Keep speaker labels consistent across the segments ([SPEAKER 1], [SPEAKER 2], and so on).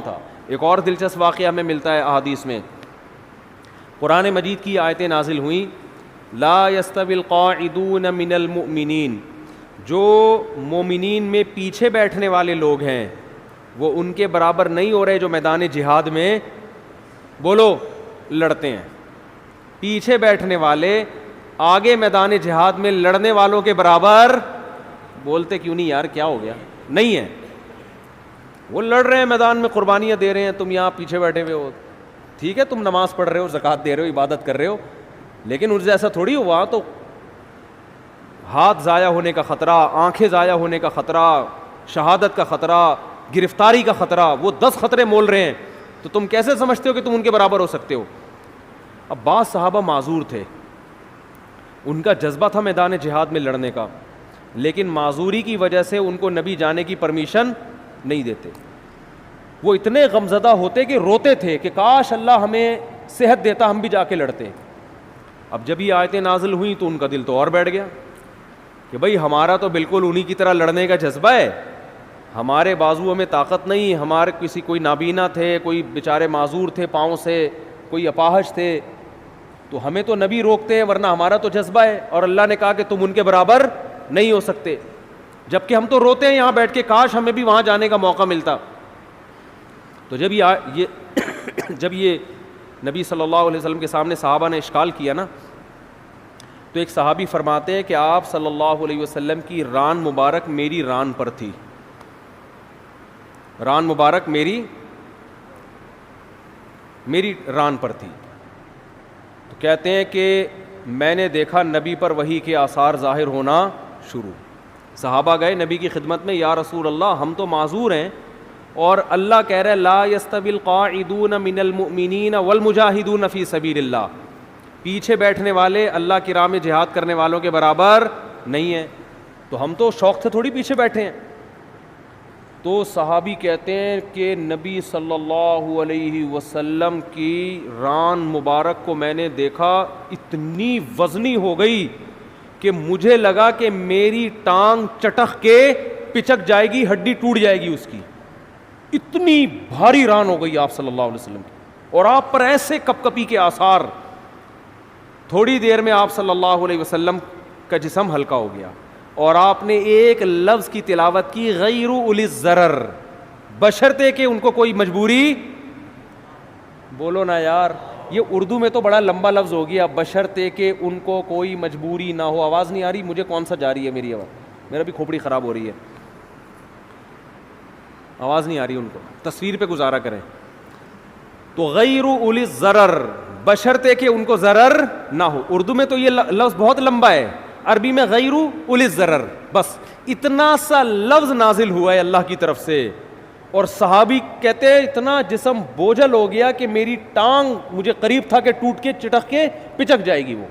[SPEAKER 1] تھا۔ ایک اور دلچسپ واقعہ ہمیں ملتا ہے احادیث میں، قرآن مجید کی آیتیں نازل ہوئیں، لا یستوی القاعدون من المؤمنین، جو مومنین میں پیچھے بیٹھنے والے لوگ ہیں وہ ان کے برابر نہیں ہو رہے جو میدان جہاد میں بولو لڑتے ہیں۔ پیچھے بیٹھنے والے آگے میدان جہاد میں لڑنے والوں کے برابر، بولتے کیوں نہیں یار، کیا ہو گیا؟ نہیں ہے، وہ لڑ رہے ہیں میدان میں، قربانیاں دے رہے ہیں، تم یہاں پیچھے بیٹھے ہوئے ہو۔ ٹھیک ہے تم نماز پڑھ رہے ہو، زکوٰۃ دے رہے ہو، عبادت کر رہے ہو، لیکن ان سے ایسا تھوڑی ہوا تو ہاتھ ضائع ہونے کا خطرہ، آنکھیں ضائع ہونے کا خطرہ، شہادت کا خطرہ، گرفتاری کا خطرہ، وہ 10 خطرے مول رہے ہیں، تو تم کیسے سمجھتے ہو کہ تم ان کے برابر ہو سکتے ہو؟ اب بعض صحابہ معذور تھے، ان کا جذبہ تھا میدان جہاد میں لڑنے کا، لیکن معذوری کی وجہ سے ان کو نبی جانے کی پرمیشن نہیں دیتے۔ وہ اتنے غمزدہ ہوتے کہ روتے تھے کہ کاش اللہ ہمیں صحت دیتا، ہم بھی جا کے لڑتے۔ اب جب یہ آیتیں نازل ہوئیں تو ان کا دل تو اور بیٹھ گیا کہ بھئی ہمارا تو بالکل انہی کی طرح لڑنے کا جذبہ ہے، ہمارے بازو میں طاقت نہیں، ہمارے کسی کوئی نابینا تھے، کوئی بیچارے معذور تھے پاؤں سے، کوئی اپاہج تھے، تو ہمیں تو نبی روکتے ہیں، ورنہ ہمارا تو جذبہ ہے، اور اللہ نے کہا کہ تم ان کے برابر نہیں ہو سکتے، جبکہ ہم تو روتے ہیں یہاں بیٹھ کے کاش ہمیں بھی وہاں جانے کا موقع ملتا۔ تو جب یہ نبی صلی اللہ علیہ وسلم کے سامنے صحابہ نے اشکال کیا نا، تو ایک صحابی فرماتے ہیں کہ آپ صلی اللہ علیہ وسلم کی ران مبارک میری ران پر تھی، ران مبارک میری ران پر تھی، تو کہتے ہیں کہ میں نے دیکھا نبی پر وحی کے آثار ظاہر ہونا شروع۔ صحابہ گئے نبی کی خدمت میں، یا رسول اللہ ہم تو معذور ہیں، اور اللہ کہہ رہا ہے لا یستوی القاعدون من المؤمنین والمجاہدون فی سبیل اللہ، پیچھے بیٹھنے والے اللہ کی راہ میں جہاد کرنے والوں کے برابر نہیں ہیں، تو ہم تو شوق سے تھوڑی پیچھے بیٹھے ہیں۔ تو صحابی کہتے ہیں کہ نبی صلی اللہ علیہ وسلم کی ران مبارک کو میں نے دیکھا، اتنی وزنی ہو گئی کہ مجھے لگا کہ میری ٹانگ چٹخ کے پچک جائے گی، ہڈی ٹوٹ جائے گی اس کی، اتنی بھاری ران ہو گئی آپ صلی اللہ علیہ وسلم کی، اور آپ پر ایسے کپ کپی کے آثار۔ تھوڑی دیر میں آپ صلی اللہ علیہ وسلم کا جسم ہلکا ہو گیا، اور آپ نے ایک لفظ کی تلاوت کی، غیر اولی الضرر، بشرطے کہ ان کو کوئی مجبوری، بولو نا یار، یہ اردو میں تو بڑا لمبا لفظ ہو گیا، بشرطے کہ ان کو کوئی مجبوری نہ ہو۔ آواز نہیں آ رہی مجھے، کون سا جا رہی ہے میری آواز؟ میرا بھی کھوپڑی خراب ہو رہی ہے، آواز نہیں آ رہی ان کو، تصویر پہ گزارا کریں۔ تو غیر اولی الضرر، بشرطے کہ ان کو ضرر نہ ہو۔ اردو میں تو یہ لفظ بہت لمبا ہے، عربی میں غیر اولی الضرر، بس اتنا سا لفظ نازل ہوا ہے اللہ کی طرف سے، اور صحابی کہتے ہیں اتنا جسم بوجھل ہو گیا کہ میری ٹانگ مجھے قریب تھا کہ ٹوٹ کے چٹک کے پچک جائے گی وہ،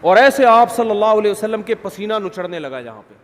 [SPEAKER 1] اور ایسے آپ صلی اللہ علیہ وسلم کے پسینہ نچڑنے لگا جہاں پہ۔